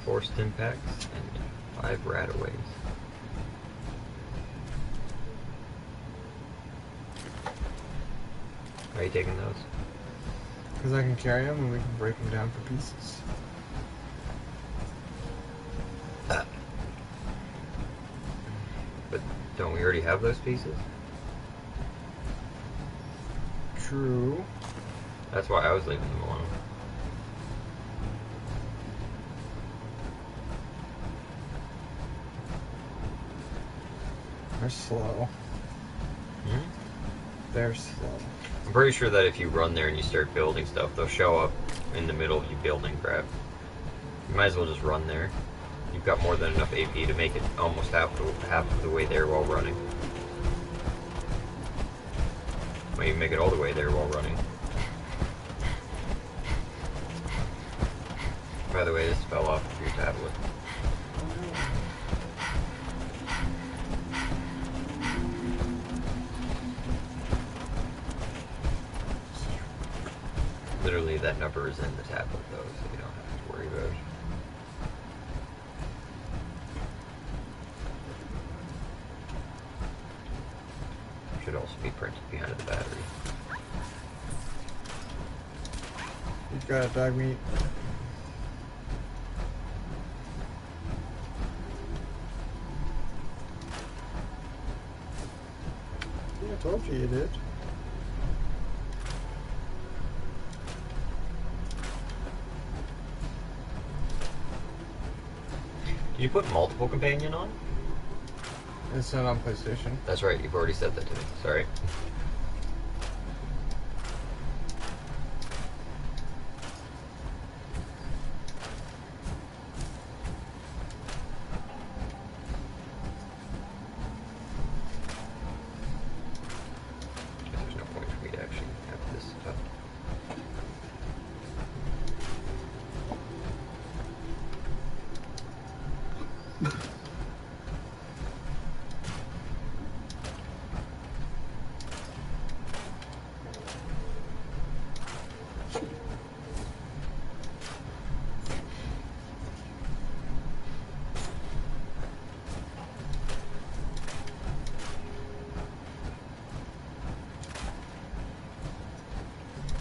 4 stim packs and 5 rataways. Are you taking those? Because I can carry them and we can break them down for pieces. But don't we already have those pieces? True. That's why I was leaving them alone. They're slow. Hmm? They're slow. I'm pretty sure that if you run there and you start building stuff, they'll show up in the middle of you building crap. You might as well just run there. You've got more than enough AP to make it almost half of the way there while running. Might even make it all the way there while running. By the way, this fell off of your tablet. Literally, that number is in the tablet, though, so you don't have to worry about it. Should also be printed behind the battery. You've got a dog meat. Yeah, I told you did. Did you put multiple companion on? It's not on PlayStation. That's right, you've already said that to me. Sorry. There's no point for me to actually have this up.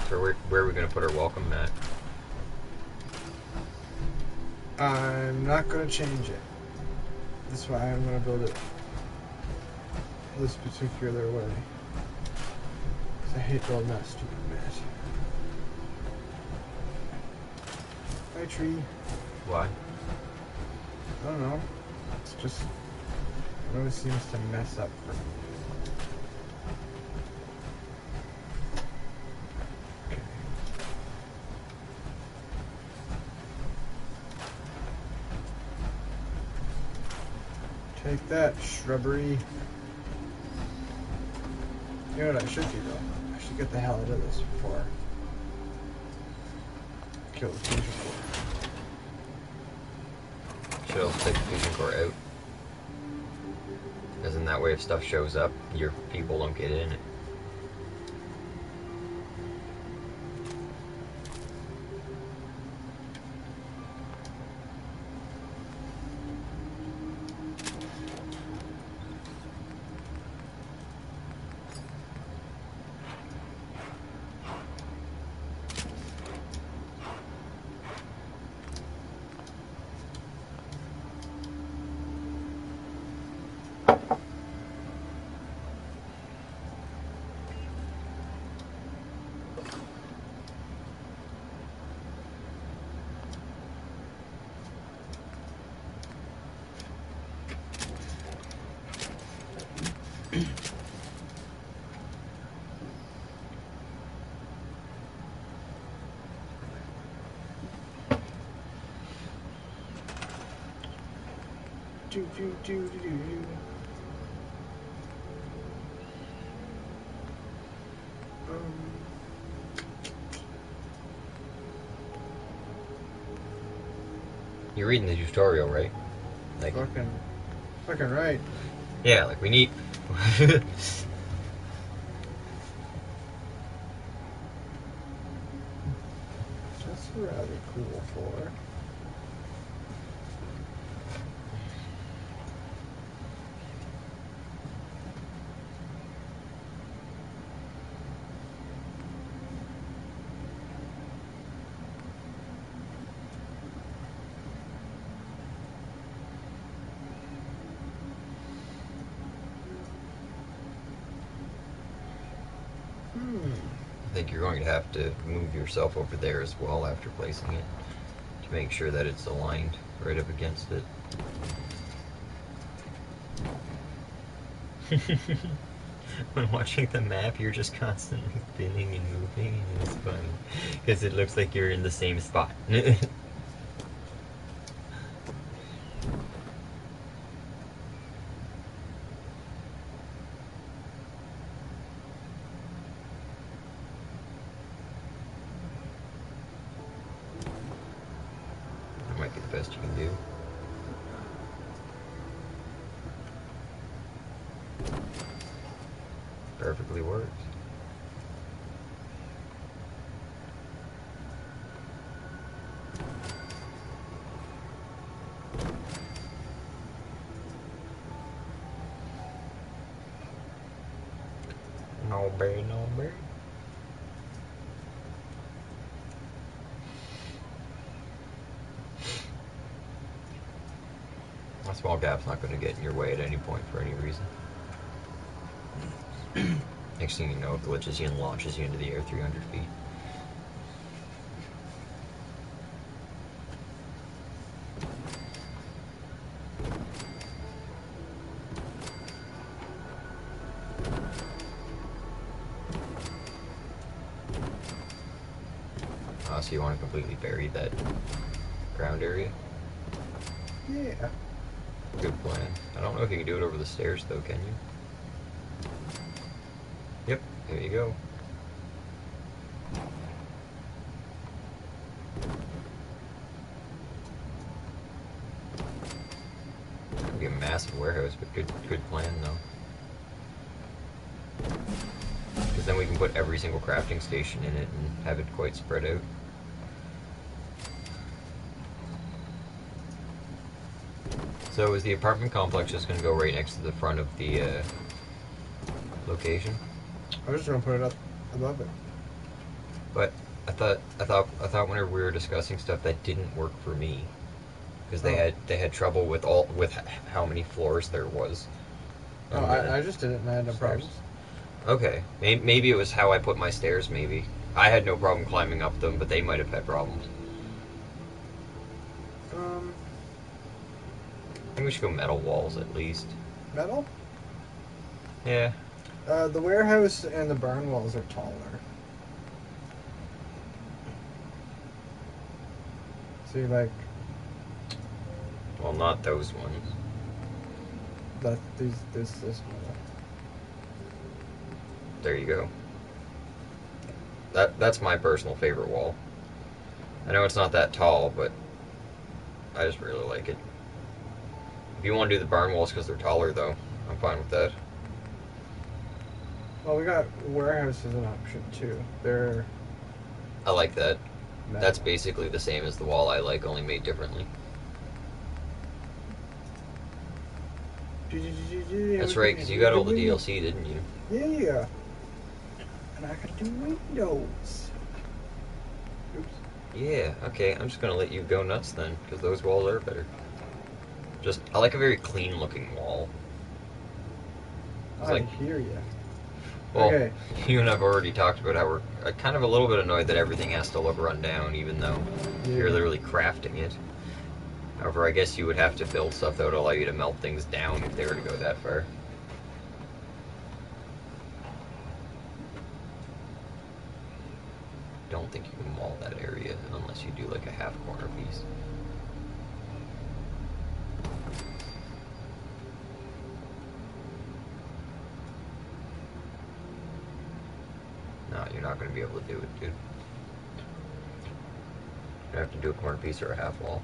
So where are we going to put our welcome mat? I'm not going to change it. That's why I'm going to build it this particular way. Because I hate building that stupid mat. Hi, tree. Why? I don't know. It's just... it always seems to mess up for me. Take that, shrubbery. You know what I should do though? I should get the hell out of this before I kill the fusion core. Should also take the fusion core out. Because in that way, if stuff shows up, your people don't get in it. You're reading the tutorial, right? Like, fucking right. yeah, like we need. That's rather cool for. I think you're going to have to move yourself over there as well after placing it to make sure that it's aligned right up against it. When watching the map, you're just constantly spinning and moving, and it's funny because it looks like you're in the same spot. That might be the best you can do. Perfectly works. No berry, no berry. A small gap's not going to get in your way at any point for any reason. Next thing you know, it glitches you and launches you into the air 300 feet. So you want to completely bury that ground area? Yeah. Good plan. I don't know if you can do it over the stairs though, can you? Yep, there you go. It'll be a massive warehouse, but good plan though. Because then we can put every single crafting station in it and have it quite spread out. So is the apartment complex just going to go right next to the front of the location? I was just gonna put it up above it. But I thought whenever we were discussing stuff that didn't work for me because they had trouble with how many floors there was. Oh, I just did it and I had no problems. Okay, maybe it was how I put my stairs. Maybe I had no problem climbing up them, but they might have had problems. I think we should go metal walls at least. Metal? Yeah. The warehouse and the barn walls are taller. See, like Well, not those ones. that. This metal. There you go. That's my personal favorite wall. I know it's not that tall, but I just really like it. If you want to do the barn walls because they're taller, though, I'm fine with that. Well, we got warehouse as an option too. They're I like that. metal. That's basically the same as the wall I like, only made differently. That's right, because you got all the DLC, didn't you? Yeah. And I could do windows. Oops. Yeah, okay, I'm just going to let you go nuts then, because those walls are better. I like a very clean looking wall. I hear you. Well, okay. You and I've already talked about how we're kind of a little bit annoyed that everything has to look run down, even though you're literally crafting it. However, I guess you would have to build stuff that would allow you to melt things down if they were to go that far. Don't think you can wall that area unless you do like a half corner piece. No, you're not going to be able to do it, dude. You have to do a corner piece or a half wall.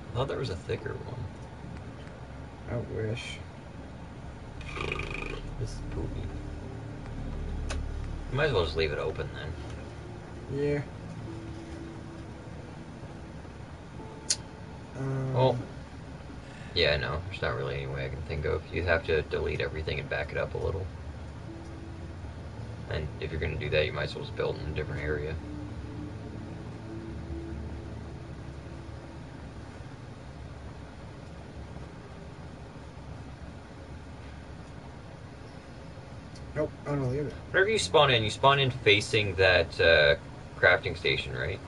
I thought there was a thicker one. I wish. This is poopy. You might as well just leave it open then. Yeah. Well, Yeah, no, there's not really any way I can think of. You'd have to delete everything and back it up a little. And if you're going to do that, you might as well just build in a different area. Nope, I'm gonna leave it. Whenever you spawn in facing that crafting station, right?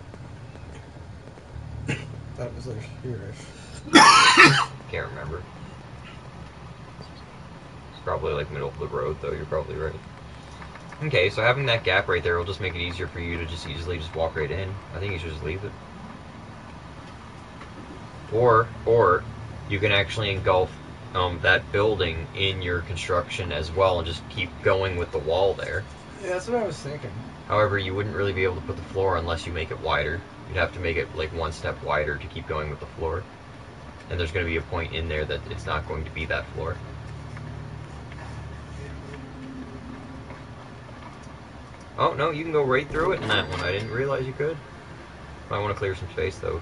That was like here. Can't remember. It's probably like middle of the road, though. You're probably right. Okay, so having that gap right there will just make it easier for you to just easily just walk right in. I think you should just leave it. Or you can actually engulf that building in your construction as well and just keep going with the wall there. Yeah, that's what I was thinking. However, you wouldn't really be able to put the floor unless you make it wider. You'd have to make it like one step wider to keep going with the floor. And there's going to be a point in there that it's not going to be that floor. Oh, no, you can go right through it in that one. I didn't realize you could. Might want to clear some space, though.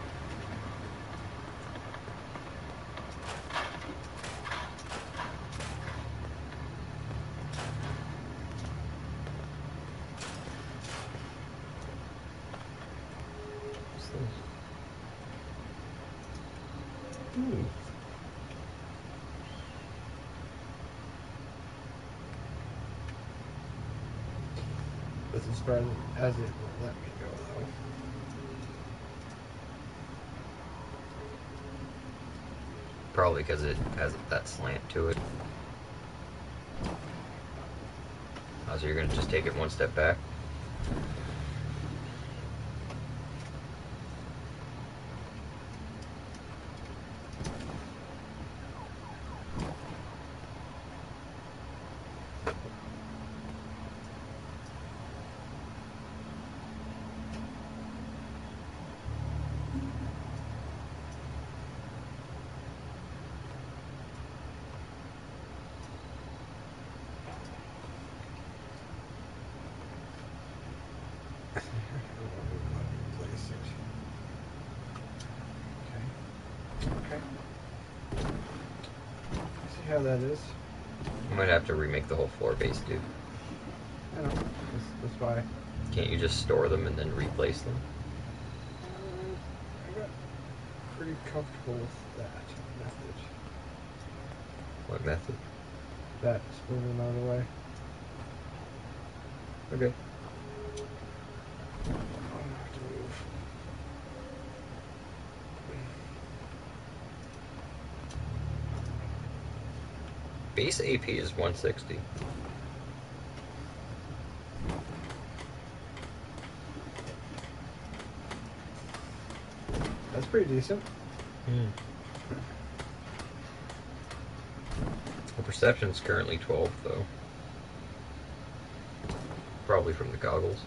What's this? Ooh. That's as far as it will let me go, though. Probably because it has that slant to it. Oh, so you're going to just take it one step back? See how that is? You might have to remake the whole floor base, dude. I know. That's why. Can't you just store them and then replace them? I got pretty comfortable with that method. What method? That, just moving out of the way. Okay. I don't have to move. Base AP is 160. That's pretty decent. The perception's currently 12, though. Probably from the goggles.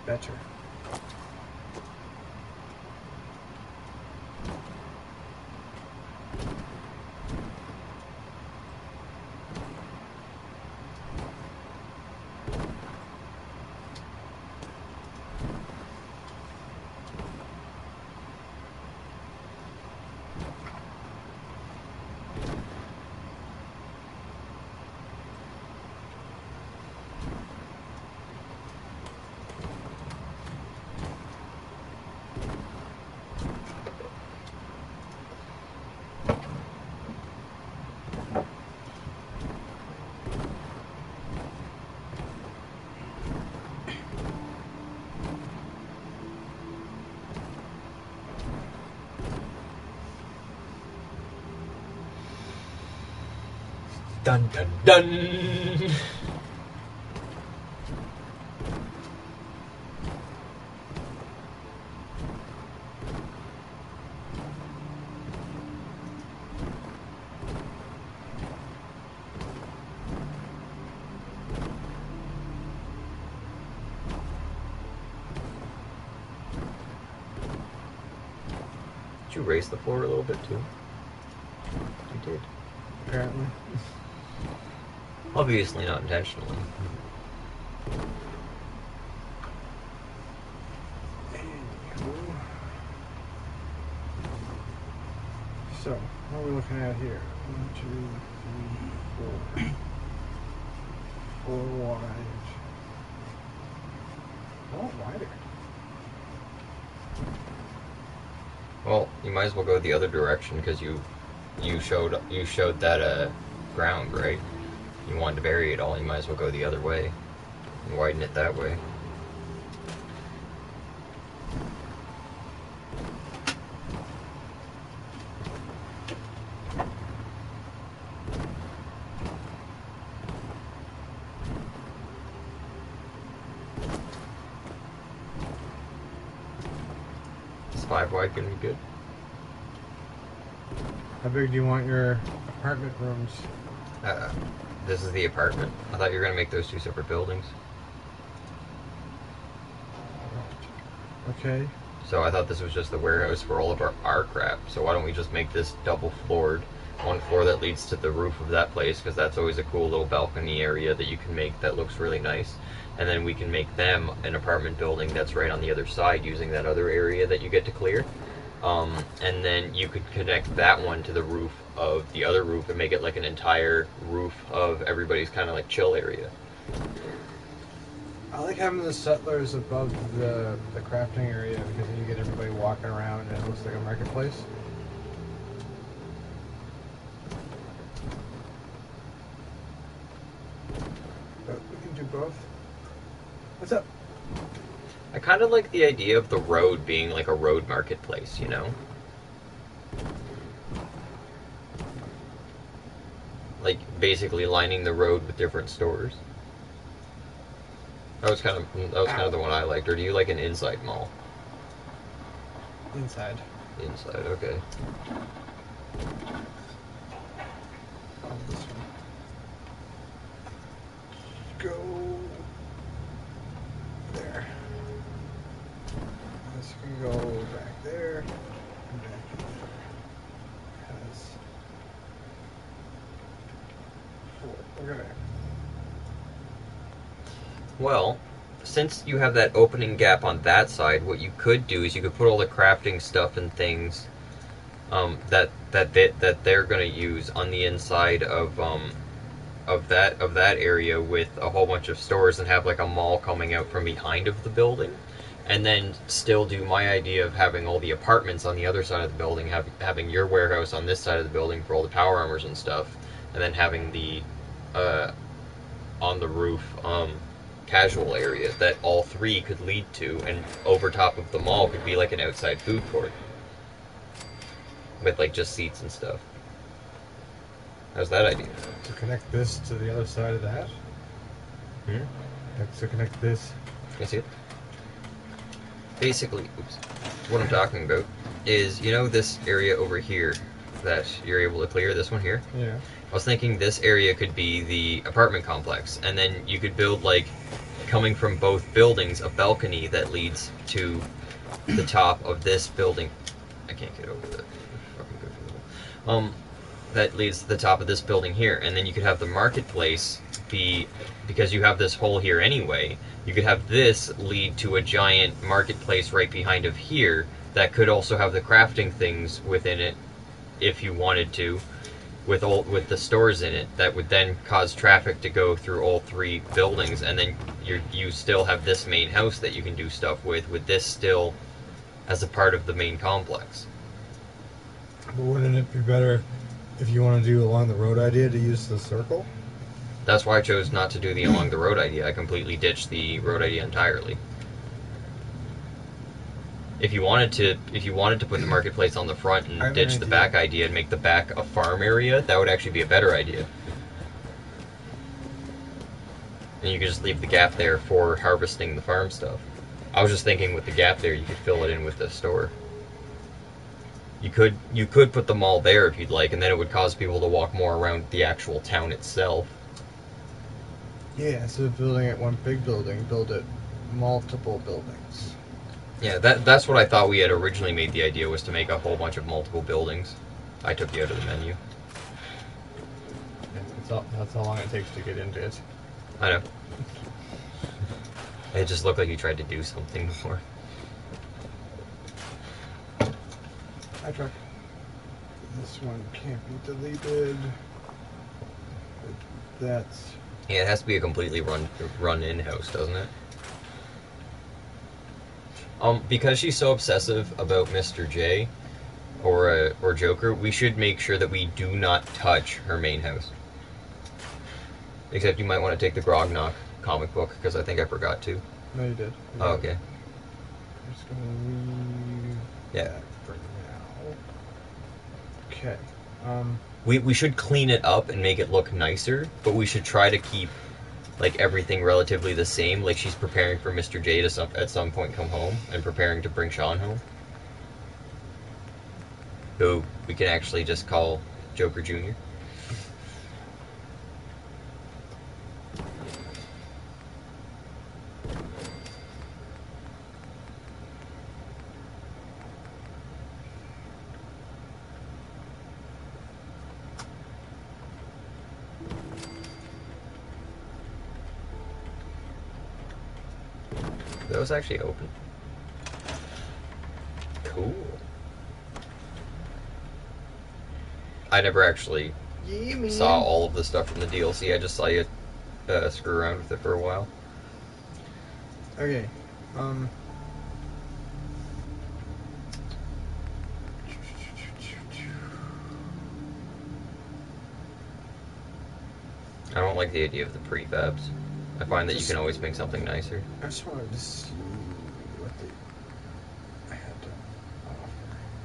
Better. Dun dun dun! Did you raise the floor a little bit too? You did. Apparently. Obviously not intentionally. So, what are we looking at here? 1, 2, 3, 4. 4 wide. Oh, wider. Well, you might as well go the other direction because you showed that ground, right? You wanted to bury it all. You might as well go the other way and widen it that way. Is 5 wide gonna be good? How big do you want your apartment rooms? This is the apartment. I thought you were gonna make those 2 separate buildings. Okay. So I thought this was just the warehouse for all of our crap. So why don't we just make this double floored? 1 floor that leads to the roof of that place, because that's always a cool little balcony area that you can make that looks really nice. And then we can make them an apartment building that's right on the other side using that other area that you get to clear. And then you could connect that one to the roof of the other roof and make it like an entire roof of everybody's kind of like chill area. I like having the settlers above the crafting area because then you get everybody walking around and it looks like a marketplace. But we can do both. What's up? I kind of like the idea of the road being like a road marketplace, you know? Like basically lining the road with different stores. That was kind of the one I liked. Or do you like an inside mall? Inside. Inside, okay. Oh, this one. Go there. This can go back there and back there. Has 4. Okay. Well, since you have that opening gap on that side, what you could do is you could put all the crafting stuff and things that they're going to use on the inside of that area with a whole bunch of stores and have like a mall coming out from behind of the building, and then still do my idea of having all the apartments on the other side of the building, having your warehouse on this side of the building for all the power armors and stuff, and then having the on the roof casual area that all 3 could lead to, and over top of the mall could be like an outside food court with like just seats and stuff. How's that idea? To connect this to the other side of that? To connect this. Can you see it? Basically, what I'm talking about is, you know, this area over here that you're able to clear, this one here? Yeah. I was thinking this area could be the apartment complex, and then you could build, like, coming from both buildings, a balcony that leads to the top of this building. I can't get over the fucking good. That leads to the top of this building here, and then you could have the marketplace be, because you have this hole here anyway, you could have this lead to a giant marketplace right behind of here that could also have the crafting things within it if you wanted to, with the stores in it, that would then cause traffic to go through all 3 buildings, and then you still have this main house that you can do stuff with this still as a part of the main complex. But wouldn't it be better if you want to do along the road idea to use the circle? That's why I chose not to do the along the road idea. I completely ditched the road idea entirely. If you wanted to put the marketplace on the front and ditch the back idea and make the back a farm area, that would actually be a better idea. And you could just leave the gap there for harvesting the farm stuff. I was just thinking with the gap there, you could fill it in with the store. You could put the mall there if you'd like, and then it would cause people to walk more around the actual town itself. Yeah, instead of building it one big building, build it multiple buildings. Yeah, that's what I thought we had originally made the idea, was to make a whole bunch of multiple buildings. I took you out of the menu. That's how long it takes to get into it. I know. It just looked like you tried to do something before. I tried. This one can't be deleted. That's... Yeah, it has to be a completely run in-house, doesn't it? Because she's so obsessive about Mr. J or Joker, we should make sure that we do not touch her main house. Except you might want to take the Grognok comic book, because I think I forgot to. No, you did. Oh, okay. I'm just gonna leave that for now. Okay. We should clean it up and make it look nicer, but we should try to keep like everything relatively the same. Like she's preparing for Mr. J to at some point come home, and preparing to bring Sean home, who we can actually just call Joker Jr. That was actually open. Cool. I never actually saw all of the stuff from the DLC. I just saw you screw around with it for a while. Okay. I don't like the idea of the prefabs. I find that you can always make something nicer. I just wanted to see what they had to offer.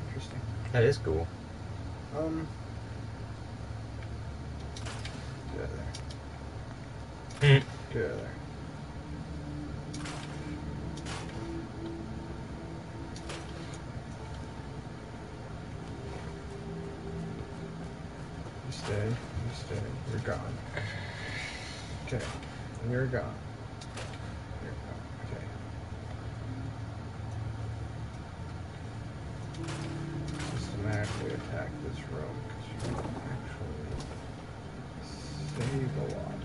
Interesting. That is cool. Get out of there. Get out of there. You stay, you're gone. Okay, and you're gone. You're gone, okay. Systematically attack this room, because you can actually save a lot.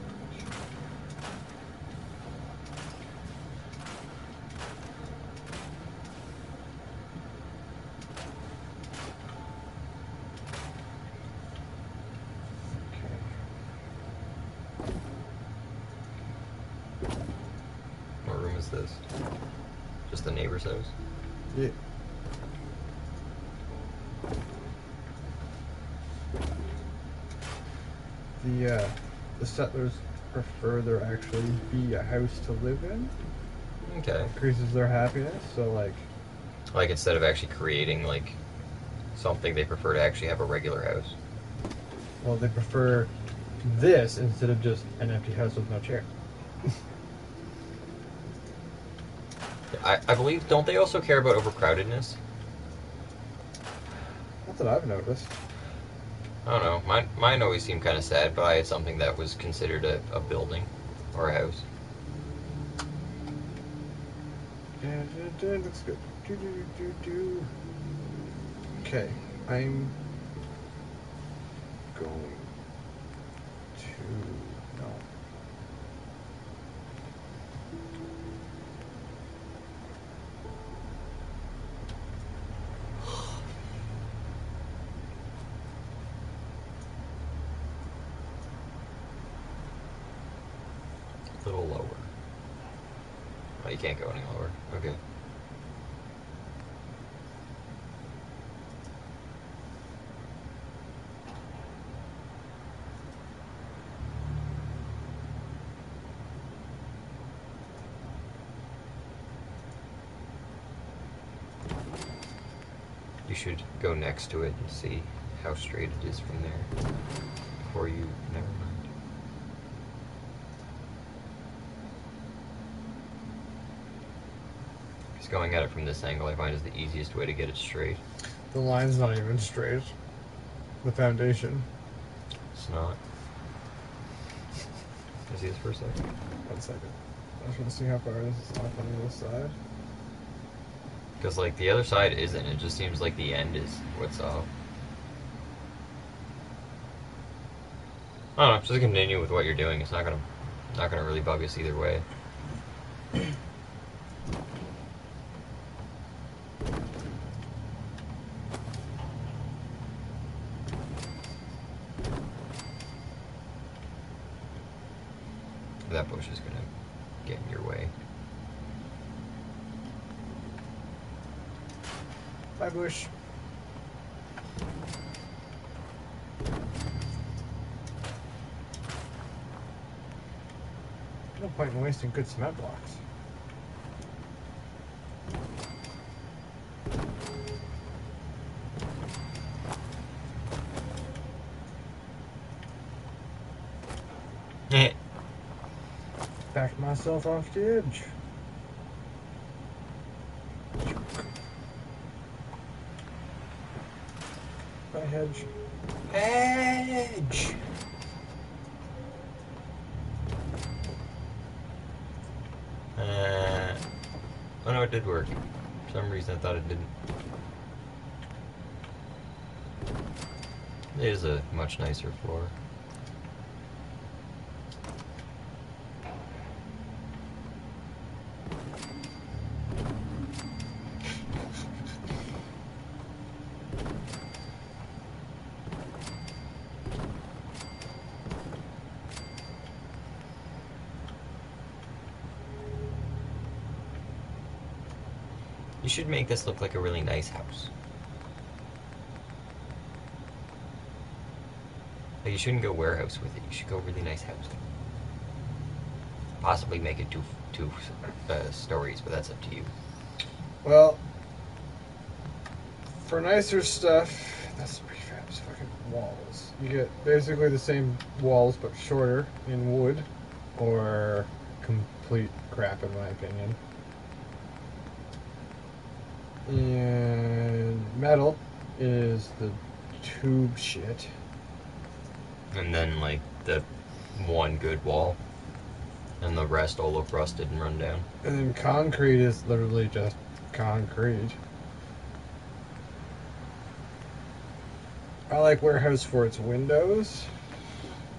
This? Just the neighbor's house? Yeah. The settlers prefer there actually be a house to live in. Okay. Increases their happiness, so like instead of actually creating like something, they prefer to actually have a regular house. Well, they prefer this instead of just an empty house with no chair. I believe, don't they also care about overcrowdedness? Not that I've noticed. I don't know. Mine always seemed kind of sad, but I had something that was considered a building or a house. Looks good. Okay, I'm going to... No. A little lower. Oh, you can't go any lower. Okay. You should go next to it and see how straight it is from there before you... Never mind. Because going at it from this angle I find is the easiest way to get it straight. The line's not even straight. The foundation. It's not. Can I see this for a second? 1 second. I just want to see how far this is off on the other side. Because, like, the other side isn't. It just seems like the end is what's up. I don't know. Just continue with what you're doing. It's not gonna really bug us either way. That bush is gonna get in your way. Bye, bush. No point in wasting good cement blocks. Backed myself off the edge. Bye, hedge. Edge! Oh no, it did work. For some reason I thought it didn't. It is a much nicer floor. You should make this look like a really nice house. Like, you shouldn't go warehouse with it. You should go really nice house. Possibly make it two stories, but that's up to you. Well, for nicer stuff, that's pretty fabulous fucking walls. You get basically the same walls but shorter in wood, or complete crap in my opinion. And metal is the tube shit. And then, like, the one good wall. And the rest all look rusted and run down. And then concrete is literally just concrete. I like warehouse for its windows.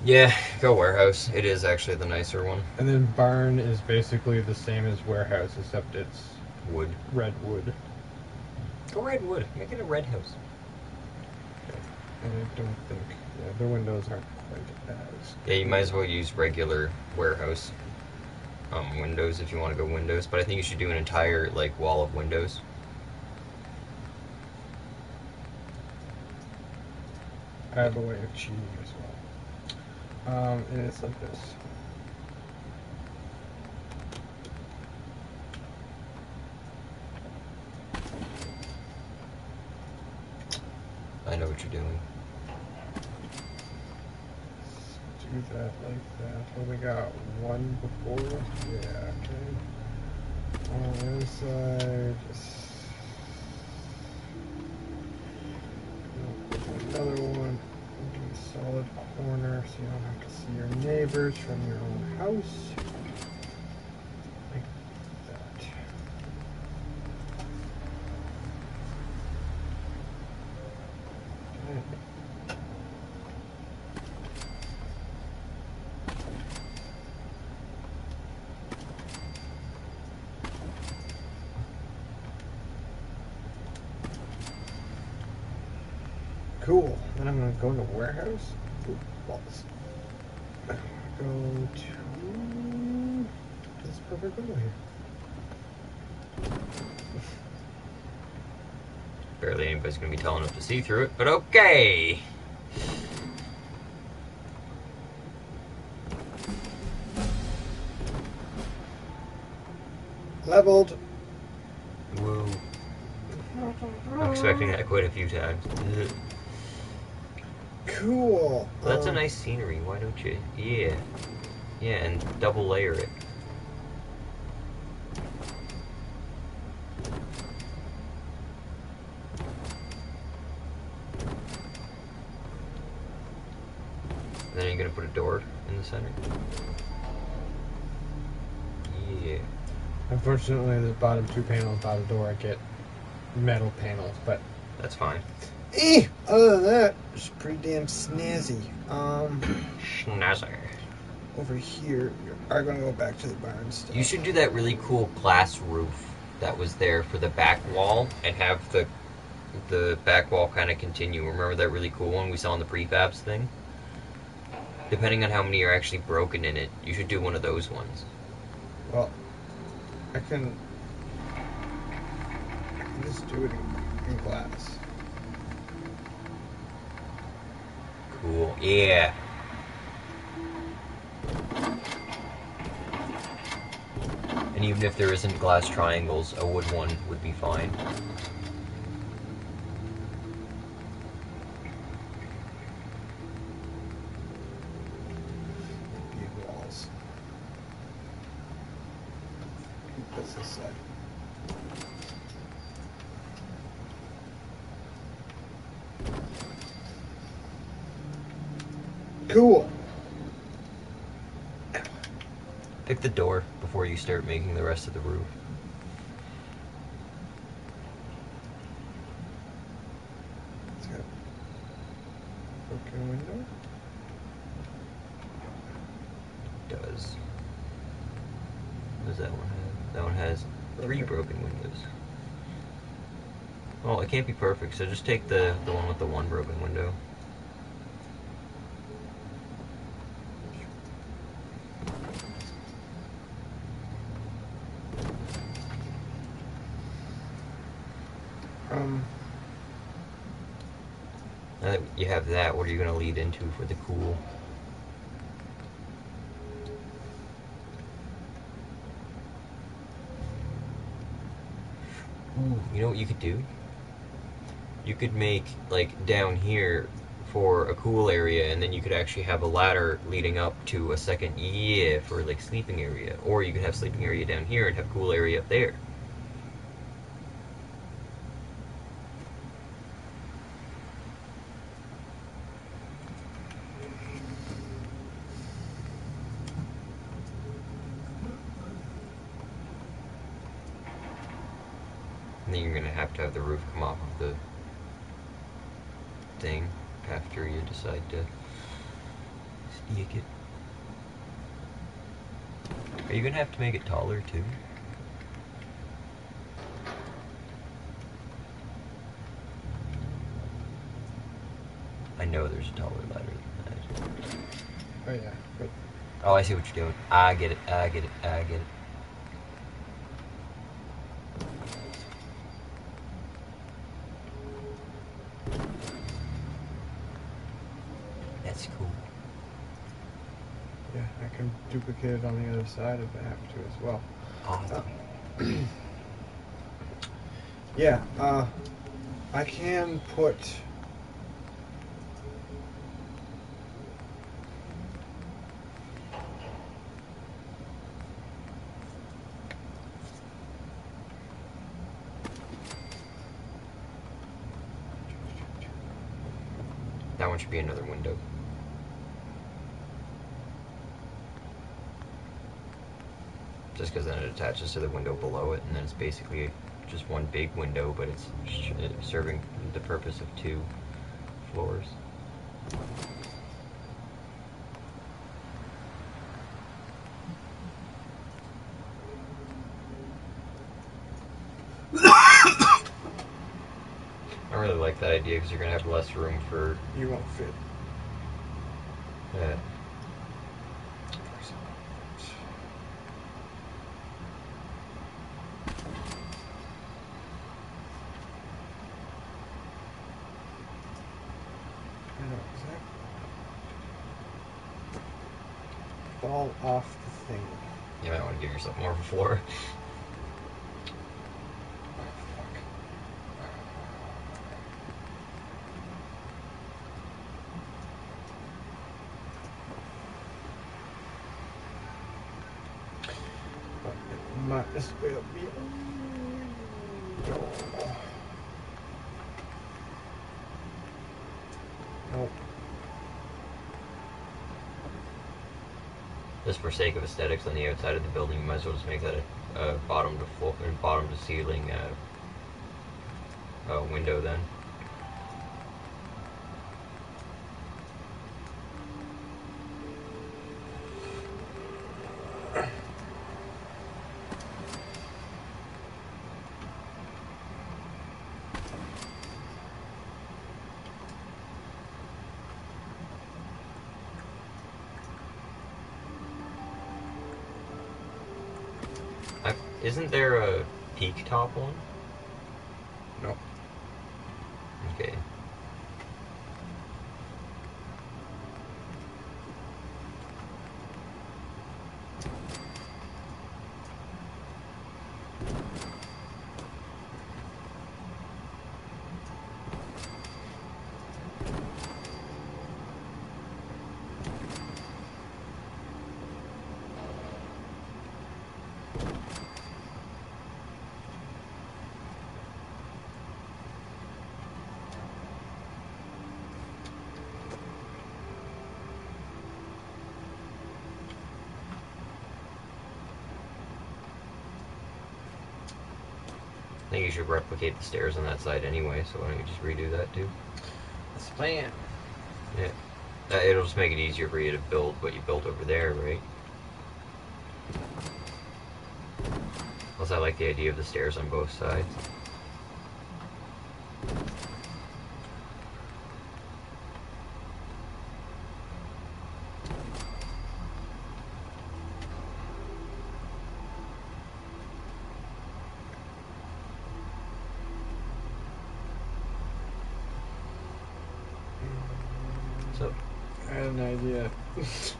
Yeah, go warehouse. It is actually the nicer one. And then barn is basically the same as warehouse, except it's Wood. red wood. Go red wood. Make it a red house. And I don't think, the windows aren't quite as. Yeah, you might as well use regular warehouse windows if you want to go windows. But I think you should do an entire, like, wall of windows. I have a way of cheating as well. And it's like this. I know what you're doing. Do that like that. Well, we got one before. Yeah, okay. On the other side, just another one. A solid corner so you don't have to see your neighbors from your own house. Like that. Okay. Cool. Then I'm gonna go to warehouse. Ooh, balls. I'm gonna go to this perfect window here. Barely anybody's going to be tall enough to see through it, but okay! Leveled. Woo. I'm expecting that quite a few times. Ugh. Cool. Well, that's a nice scenery, why don't you? Yeah. Yeah, and double layer it. And then you're gonna put a door in the center. Yeah. Unfortunately, the bottom two panels, not a door I get. metal panels, but That's fine. other than that, it's pretty damn snazzy. Schnazzer. Over here, we are going to go back to the barn stuff. You should do that really cool glass roof that was there for the back wall and have the back wall kind of continue. Remember that really cool one we saw in the prefabs thing? Depending on how many are actually broken in it, you should do one of those ones. Well, I can just do it in glass. Cool. Yeah. And even if there isn't glass triangles, a wood one would be fine. Big walls. What's this side? Cool. Pick the door before you start making the rest of the roof. It's got a broken window. It does. What does that one have? That one has 3 broken windows. Well, it can't be perfect, so just take the one with the 1 broken window. Now that you have that, what are you going to lead into for the cool? Ooh, you know what you could do? You could make, like, down here for a cool area, and then you could actually have a ladder leading up to a second, for, like, sleeping area. Or you could have sleeping area down here and have cool area up there. And then you're going to have the roof come off of the thing after you decide to stick it. Are you going to have to make it taller too? I know there's a taller ladder than that. Oh yeah, but Oh, I see what you're doing. I get it, I get it, I get it. That's cool. yeah, I can duplicate it on the other side if I have to as well. Awesome. Yeah, I can put That one should be another window. Just because then it attaches to the window below it, and then it's basically just one big window, but it's serving the purpose of 2 floors. I really like that idea because you're going to have less room for... you won't fit. Yeah. I know exactly. Fall off the thing. You might want to give yourself more of a floor. Might as well be. Nope. Just for sake of aesthetics on the outside of the building, you might as well just make that a bottom to ceiling window then. Isn't there a peak top one? No. Okay. I think you should replicate the stairs on that side anyway, so why don't you just redo that too? That's the plan. Yeah. It'll just make it easier for you to build what you built over there, right? Plus, I like the idea of the stairs on both sides. So, I had an idea. Oops.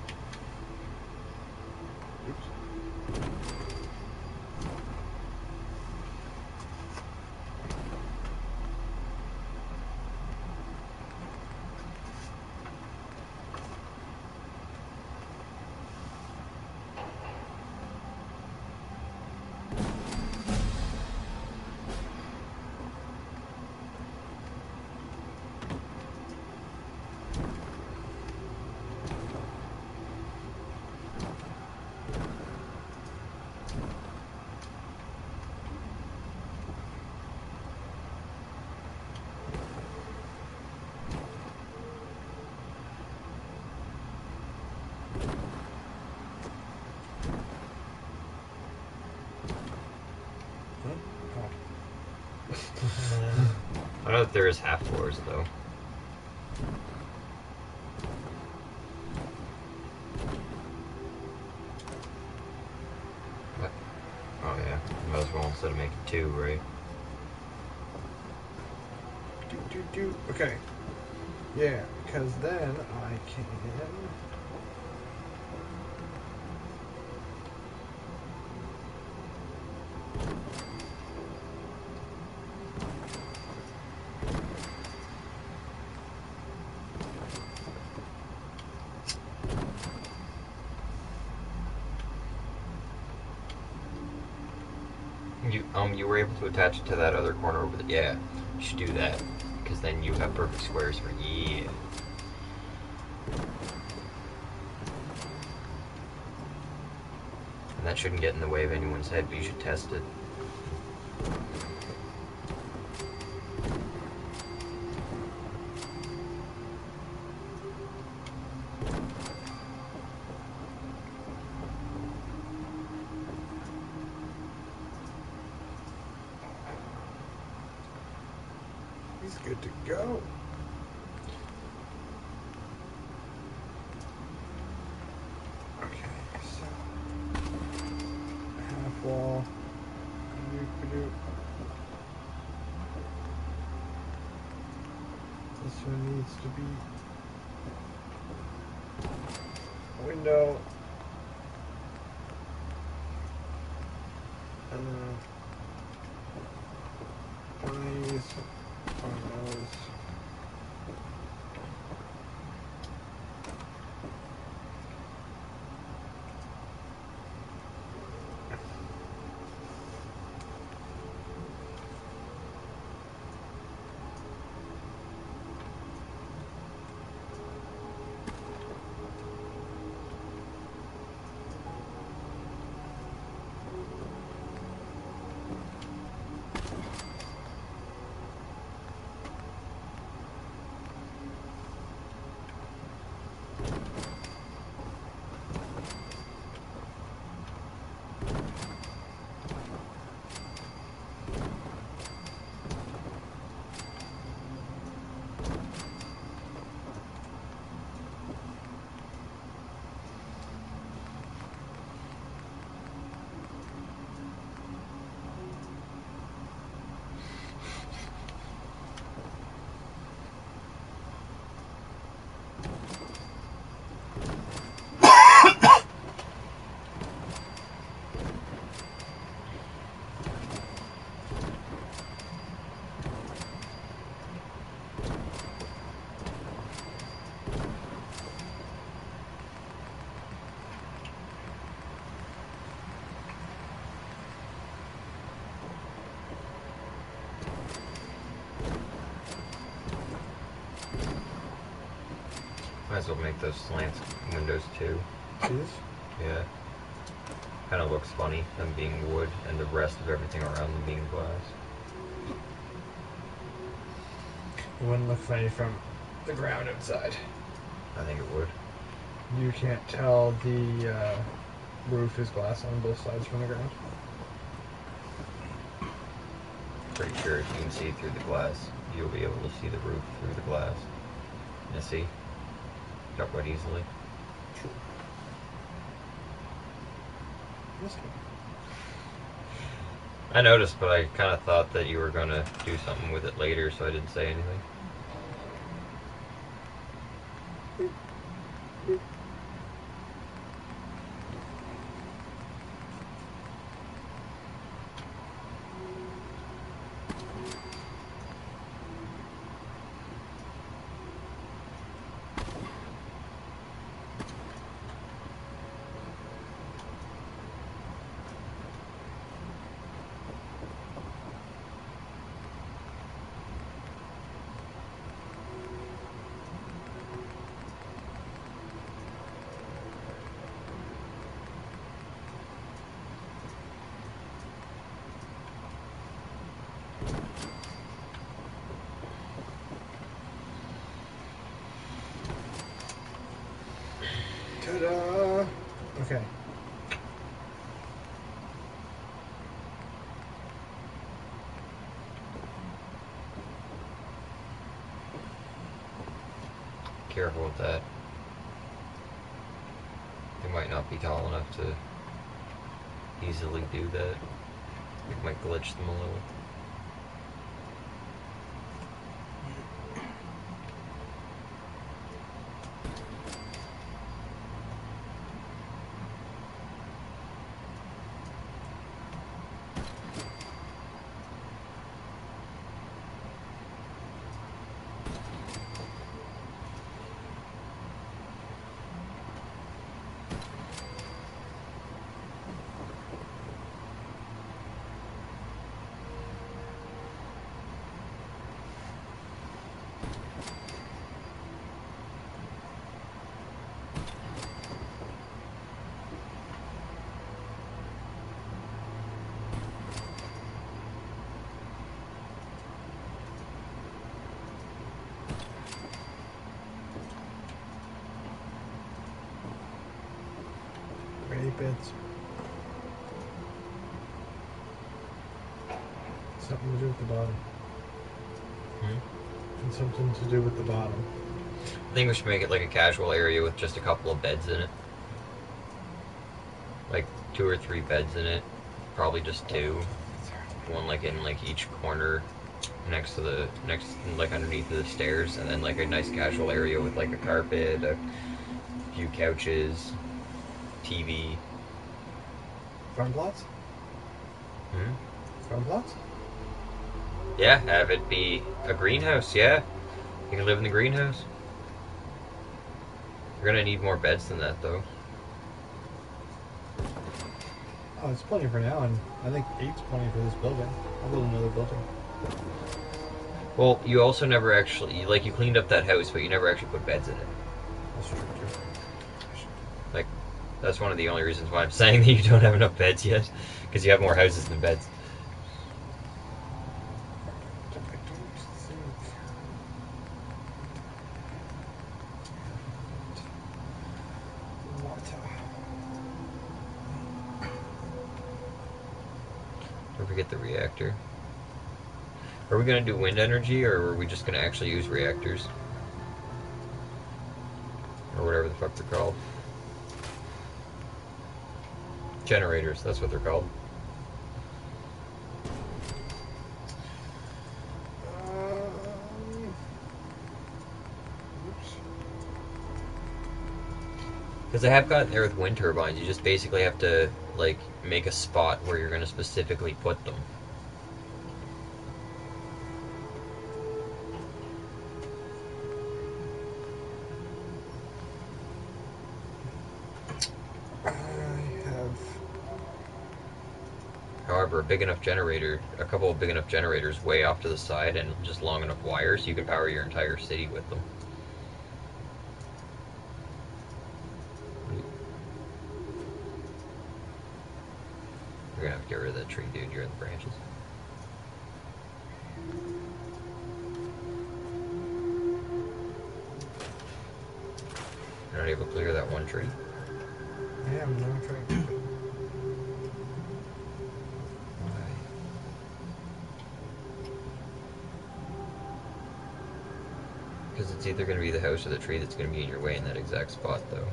I don't know if there is half floors though. What? Oh yeah, might as well instead of making two, right? Okay. Yeah, because then I can. You were able to attach it to that other corner over there. Yeah, you should do that because then you have perfect squares for yeah. And that shouldn't get in the way of anyone's head, but you should test it. He's good to go. Okay, so half wall. This one needs to be a window. And then one of these, one of those. as well make those slant windows too. These? Yeah. Kind of looks funny, them being wood and the rest of everything around them being glass. It wouldn't look funny from the ground outside. I think it would. You can't tell the roof is glass on both sides from the ground. Pretty sure if you can see through the glass, you'll be able to see the roof through the glass. You see? Got quite easily. True. This one. I noticed, but I kind of thought that you were going to do something with it later, so I didn't say anything. Ta-da! Okay. Careful with that. They might not be tall enough to easily do that. It might glitch them a little. Bits. Something to do with the bottom. And something to do with the bottom. I think we should make it like a casual area with just a couple of beds in it. Like 2 or 3 beds in it. Probably just 2. One like in like each corner next to like underneath the stairs, and then like a nice casual area with like a carpet, a few couches, TV. Farm plots? Farm plots? Yeah, have it be a greenhouse, yeah. You can live in the greenhouse. You're gonna need more beds than that, though. Oh, it's plenty for now, and I think 8's plenty for this building. I'll build another building. Well, you also never actually, you cleaned up that house, but you never actually put beds in it. That's true, too. Like, that's one of the only reasons why I'm saying that you don't have enough beds yet. Because you have more houses than beds. Don't forget the reactor. Are we going to do wind energy, or are we just going to actually use reactors? Or whatever the fuck they're called. Generators, that's what they're called. Because I have gotten there with wind turbines, you just basically have to, like, make a spot where you're going to specifically put them. However, a big enough generator, a couple of big enough generators way off to the side and just long enough wires, you can power your entire city with them. You're gonna have to get rid of that tree, dude. You're in the branches. You're not able to clear that one tree. I am now trying to. Why? Because it's either going to be the house or the tree that's going to be in your way in that exact spot, though.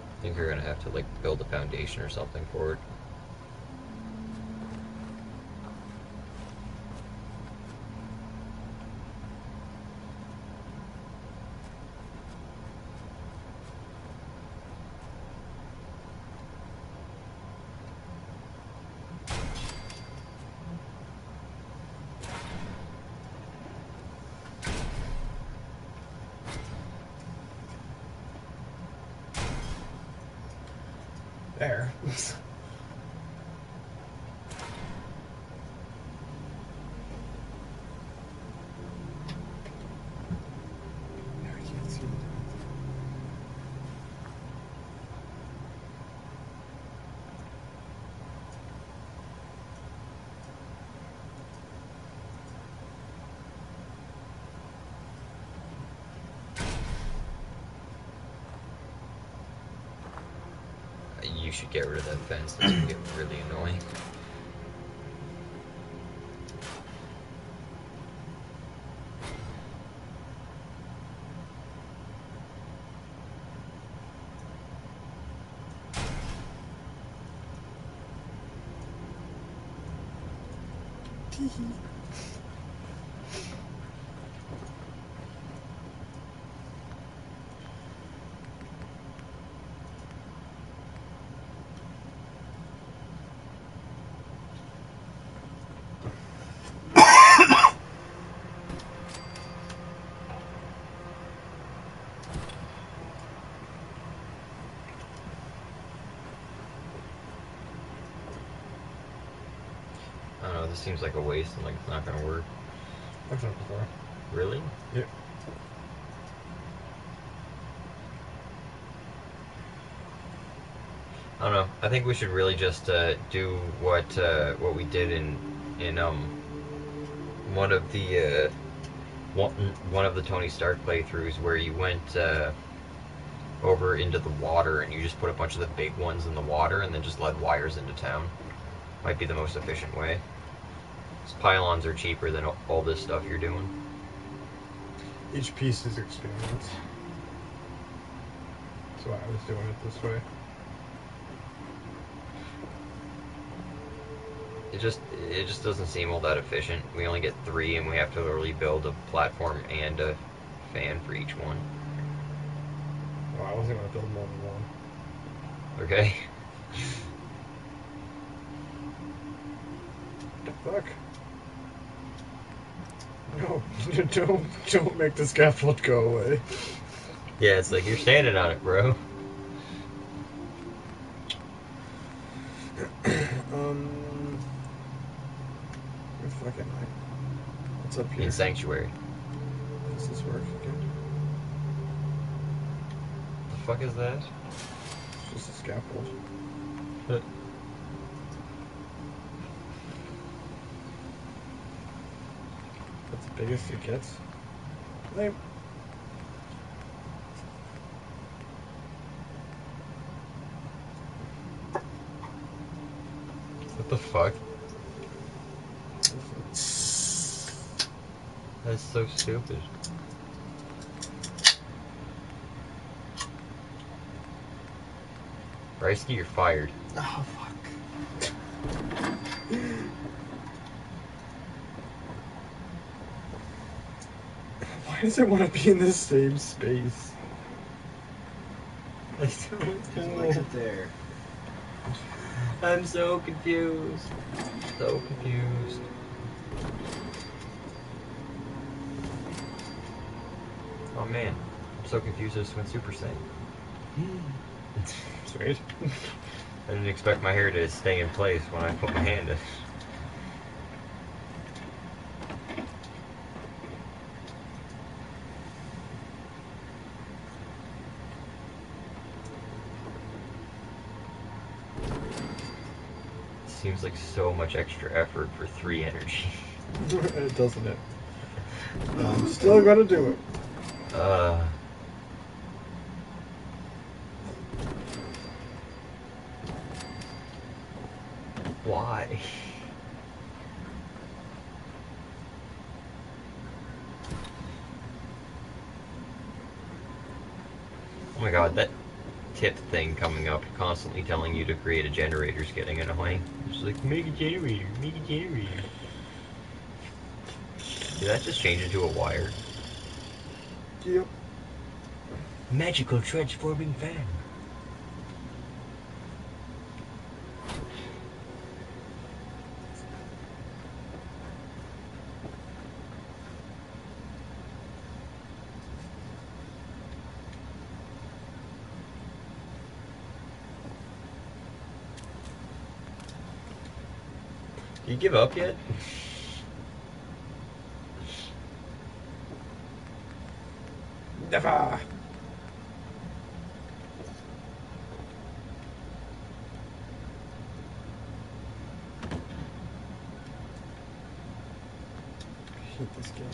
I think you're going to have to, like, build a foundation or something for it. There. I can't see it. You should get rid of that fence. That's going to get really annoying. I don't know, this seems like a waste and like it's not going to work. I've done it before. Really? Yeah. I don't know. I think we should really just do what we did in one of the one of the Tony Stark playthroughs where you went over into the water and you just put a bunch of the big ones in the water and then just led wires into town. Might be the most efficient way. These pylons are cheaper than all this stuff you're doing. Each piece is experience. That's why I was doing it this way. It just doesn't seem all that efficient. We only get 3 and we have to literally build a platform and a fan for each one. Well, I wasn't going to build more than one. Okay? Fuck. No, don't make the scaffold go away. Yeah, it's like you're standing on it, bro. Where the fuck am I? What's up here? In Sanctuary. Does this work again? The fuck is that? It's just a scaffold. That's the biggest it gets. Lame. What the fuck? That's so stupid. Bryski, you're fired. Oh, fuck. Why does it want to be in the same space? I don't He likes it there. I'm so confused. So confused. Oh man, I'm so confused I just went Super Saiyan. Sweet. I didn't expect my hair to stay in place when I put my hand in. Seems like so much extra effort for 3 energy. Doesn't it? I'm still gonna do it. Why? Oh my god, that tip thing coming up, constantly telling you to create a generator is getting annoying. It's like, make a generator, make a generator. Did that just change into a wire? Yep. Magical transforming fan. Do you give up yet? Never. I hate this game.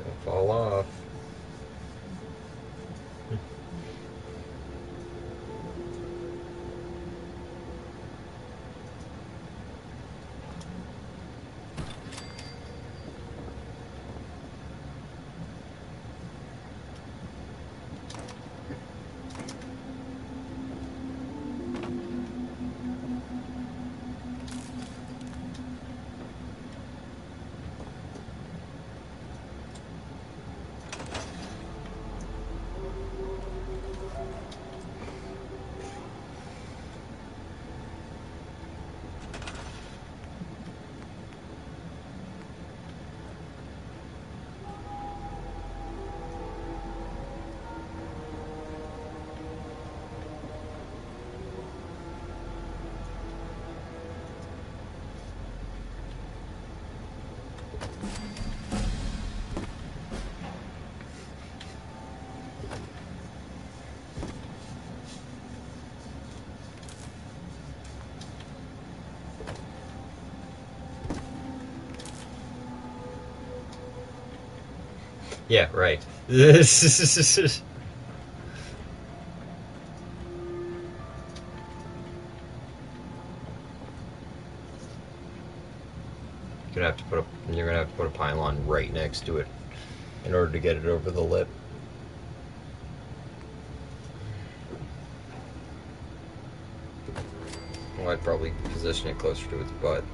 Don't fall off. Yeah, right. Gonna have to put a you're gonna have to put a pylon right next to it in order to get it over the lip. Well, I'd probably position it closer to its butt.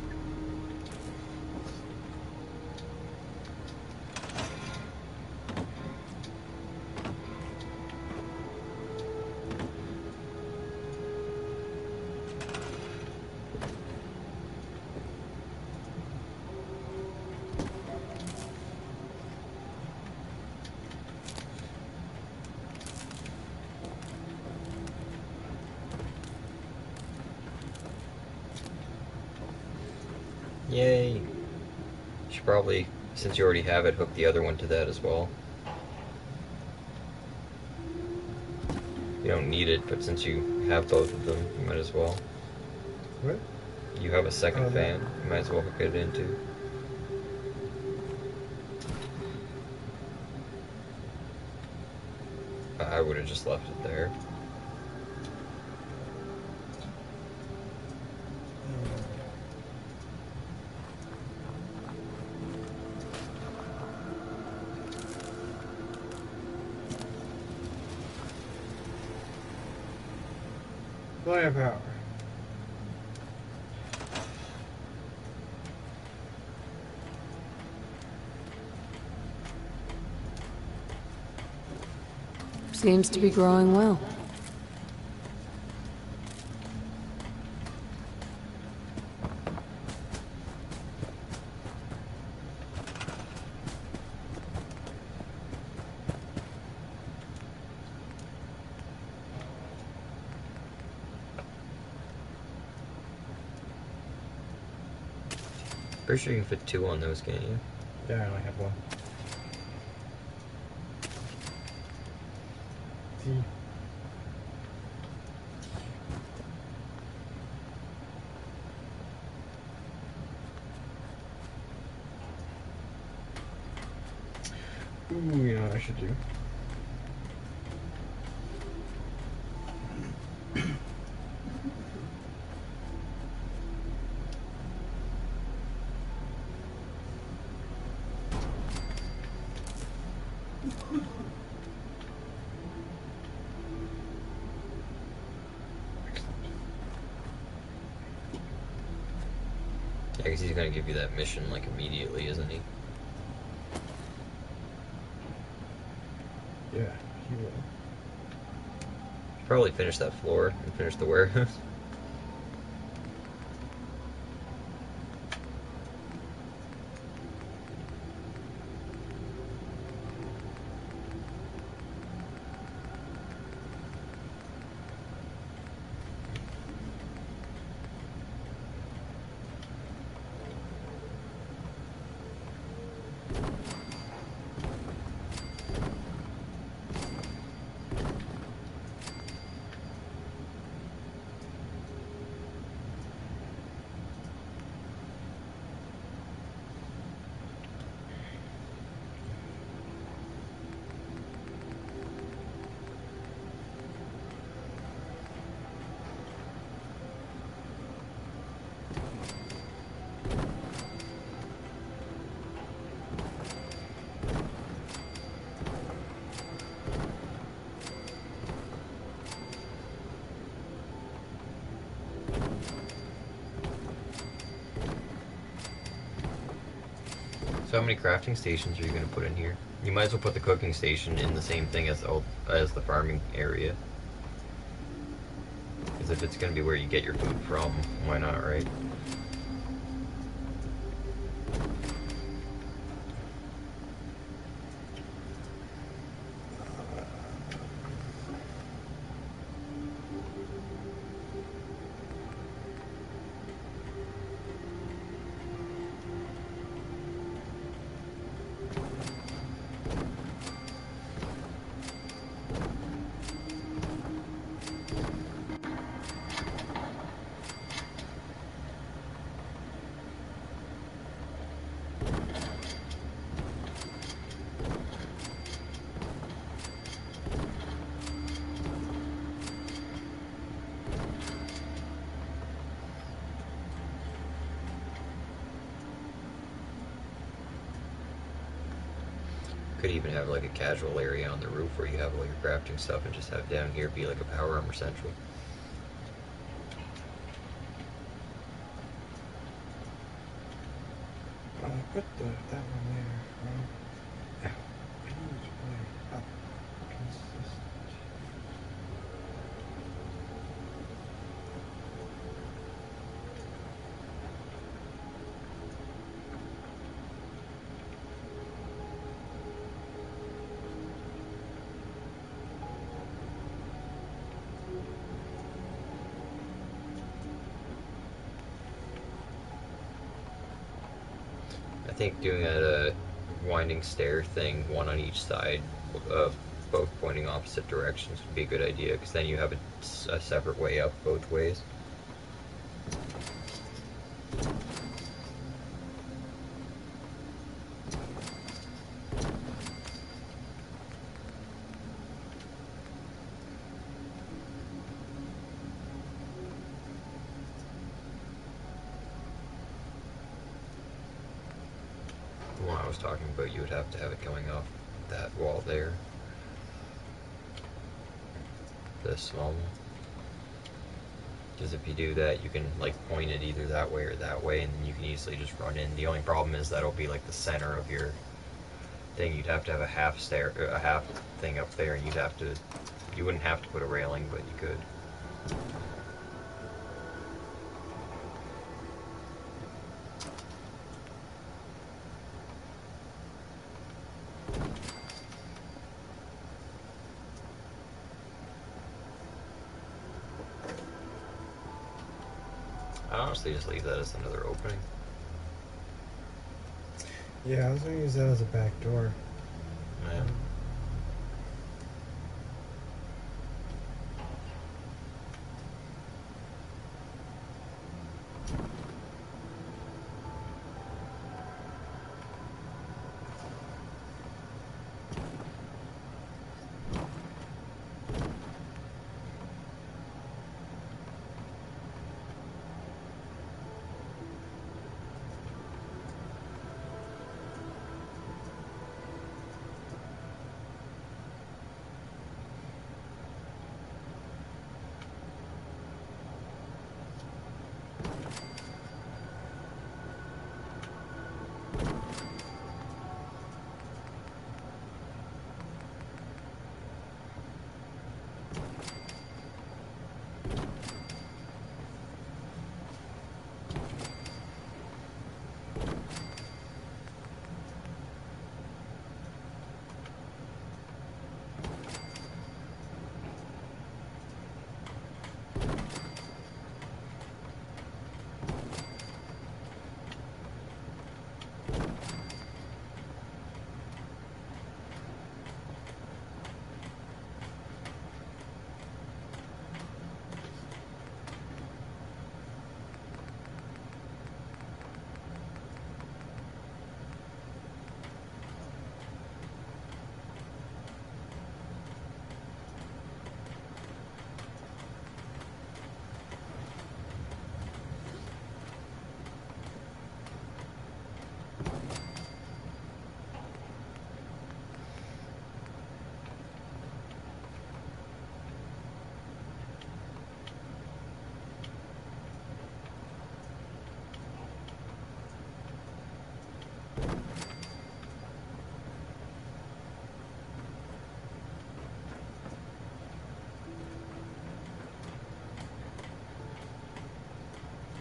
Yay. You should probably, since you already have it, hook the other one to that as well. You don't need it, but since you have both of them, you might as well. What? You have a second Oh, fan, you might as well hook it into. I would have just left it there. Plenty of power. Seems to be growing well. Pretty sure you can fit 2 on those, can't you? Yeah, I only have one. See? Ooh, you know what I should do? Yeah, because he's gonna give you that mission like immediately, isn't he? Yeah, he will. Probably finish that floor and finish the warehouse. So how many crafting stations are you going to put in here? You might as well put the cooking station in the same thing as the farming area. Because if it's going to be where you get your food from, why not, right? Could even have like a casual area on the roof where you have all your crafting stuff and just have down here be like a power armor central. Put that one there. Yeah. I need to play up consistent. I think doing a winding stair thing, one on each side, both pointing opposite directions would be a good idea, because then you have a separate way up both ways. The one I was talking about, you would have to have it going off that wall there. The small one. Because if you do that, you can like point it either that way or that way, and then you can easily just run in. The only problem is that'll be like the center of your thing. You'd have to have a half thing up there, and you wouldn't have to put a railing, but you could. I'd honestly just leave that as another opening. Yeah, I was gonna use that as a back door. Yeah.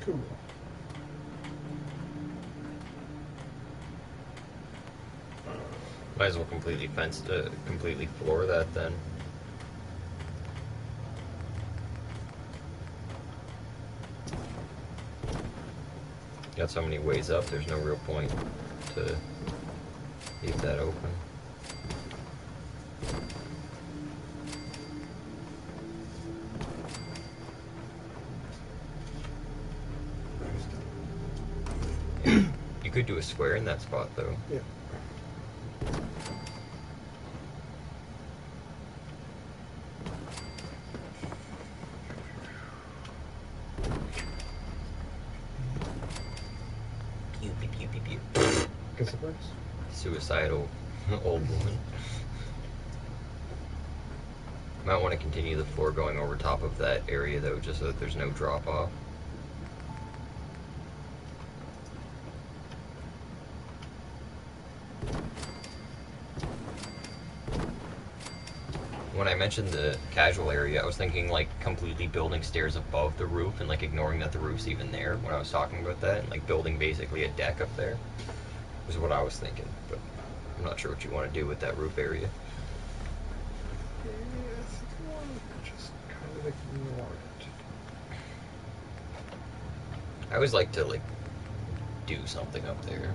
Cool. Might as well completely floor that then. Got so many ways up, there's no real point to leave that open. Yeah. You could do a square in that spot though. Yeah. Pew, pew, pew, pew, pew. Guess it works. Suicidal old woman. Might want to continue the floor going over top of that area though, just so that there's no drop off. When I mentioned the casual area, I was thinking like completely building stairs above the roof and like ignoring that the roof's even there when I was talking about that, and like building basically a deck up there was what I was thinking, but I'm not sure what you want to do with that roof area. Yeah, I think I want to just kind of ignore it. I always like to like do something up there.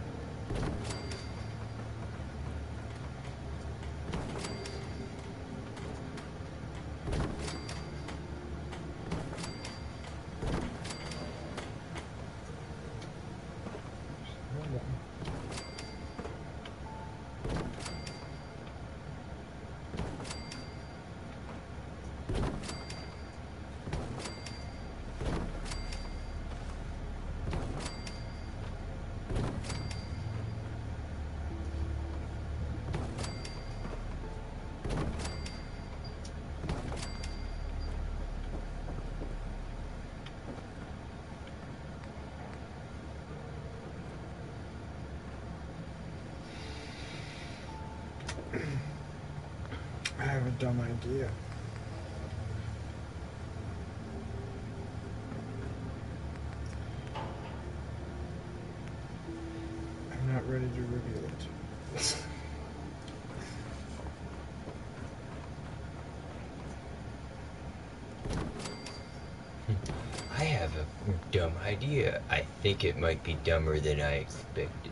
dumb idea. I'm not ready to reveal it. I have a dumb idea. I think it might be dumber than I expected.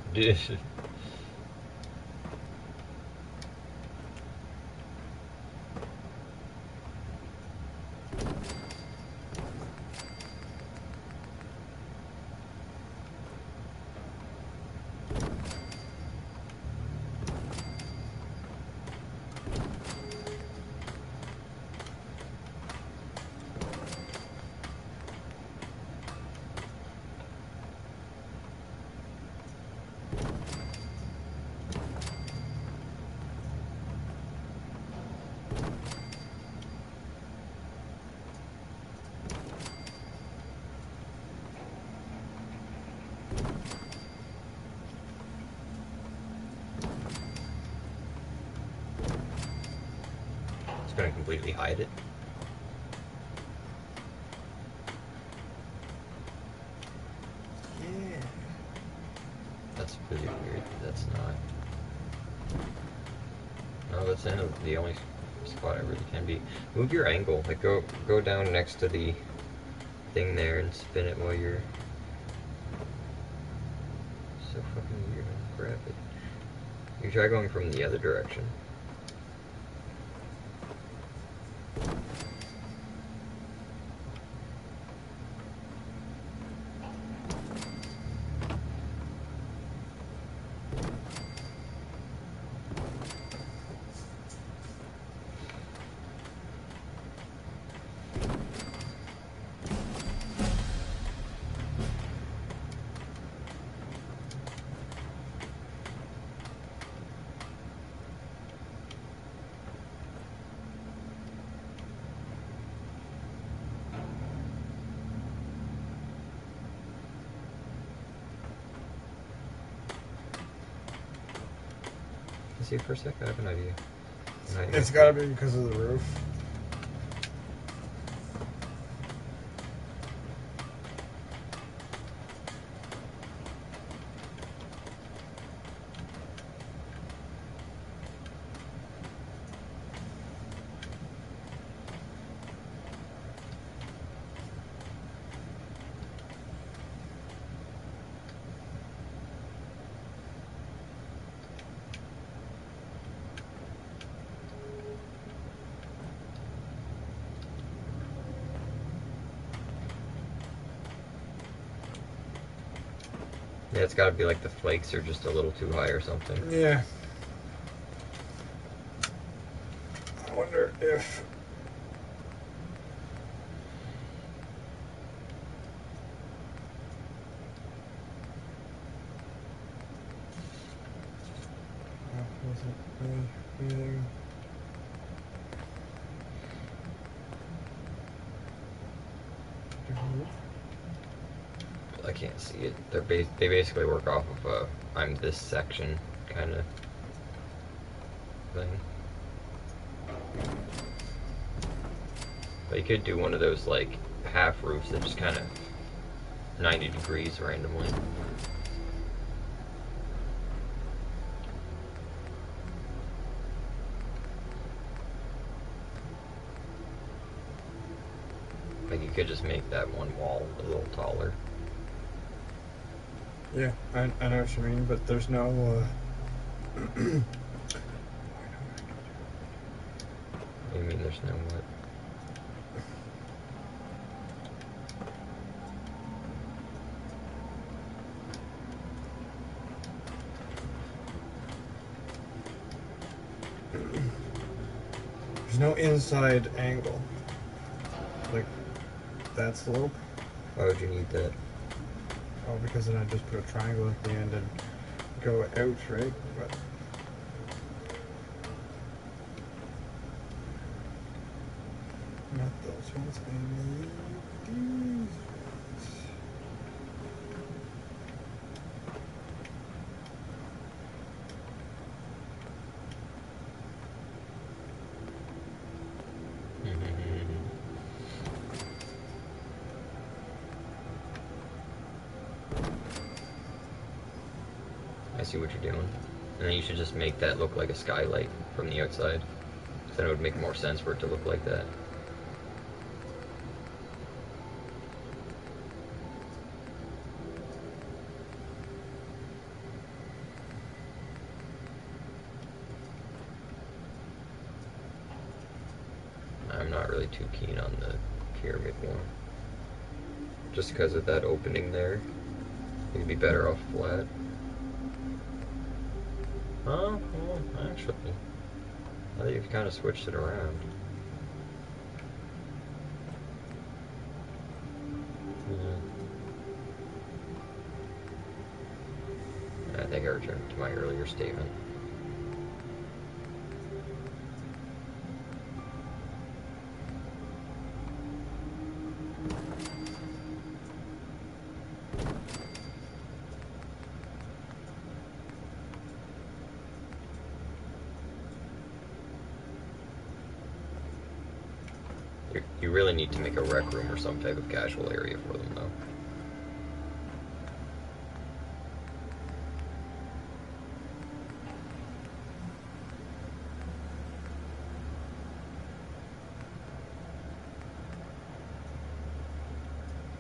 It's gonna completely hide it. Yeah. That's really weird. That's not. No, that's the only spot I really can be. Move your angle. Like go down next to the thing there and spin it while you're. So fucking weird. Grab it. You try going from the other direction. See for a sec. I have an idea. It's gotta be because of the roof. Yeah, it's got to be like the flakes are just a little too high or something. Yeah. I wonder if. Wasn't really anything. I can't see it. They basically work off of I'm this section kind of thing. But you could do one of those like half roofs that just kind of 90 degrees randomly. Like you could just make that one wall a little taller. Yeah, I know what you mean, but there's no. What do you mean there's no what? There's no inside angle. Like, that slope. Why would you need that? Oh, because then I just put a triangle at the end and go out, right? But not those ones, baby. These ones. see what you're doing. And then you should just make that look like a skylight from the outside. Then it would make more sense for it to look like that. I'm not really too keen on the pyramid one. Just because of that opening there. You'd be better off flat. Oh, well, actually, I think you've kind of switched it around. I think I returned to my earlier statement. You really need to make a rec room or some type of casual area for them, though.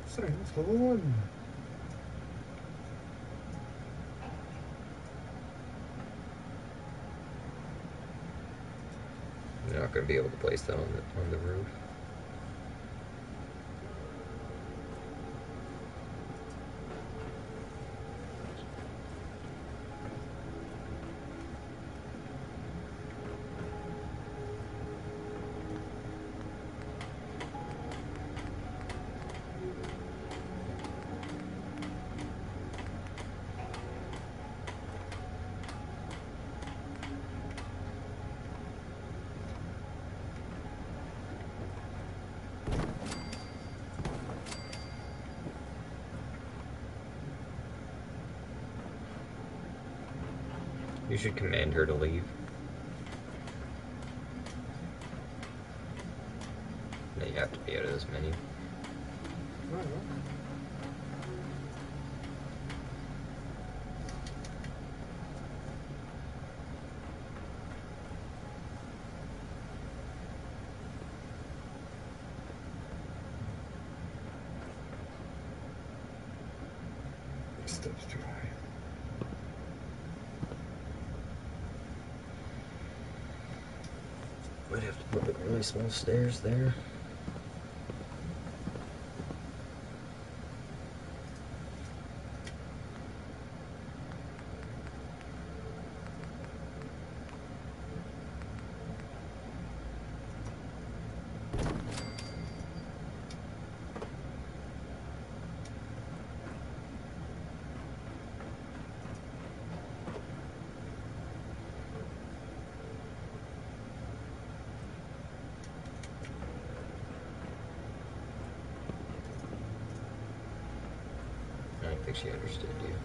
Sorry, that's level 1. You're not going to be able to place that on the roof. You should command her to leave. Now you have to be out of this menu. Steps too high. Might have to put like really small stairs there. I don't think she understood you.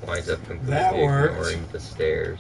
Winds up completely That worked. ignoring the stairs.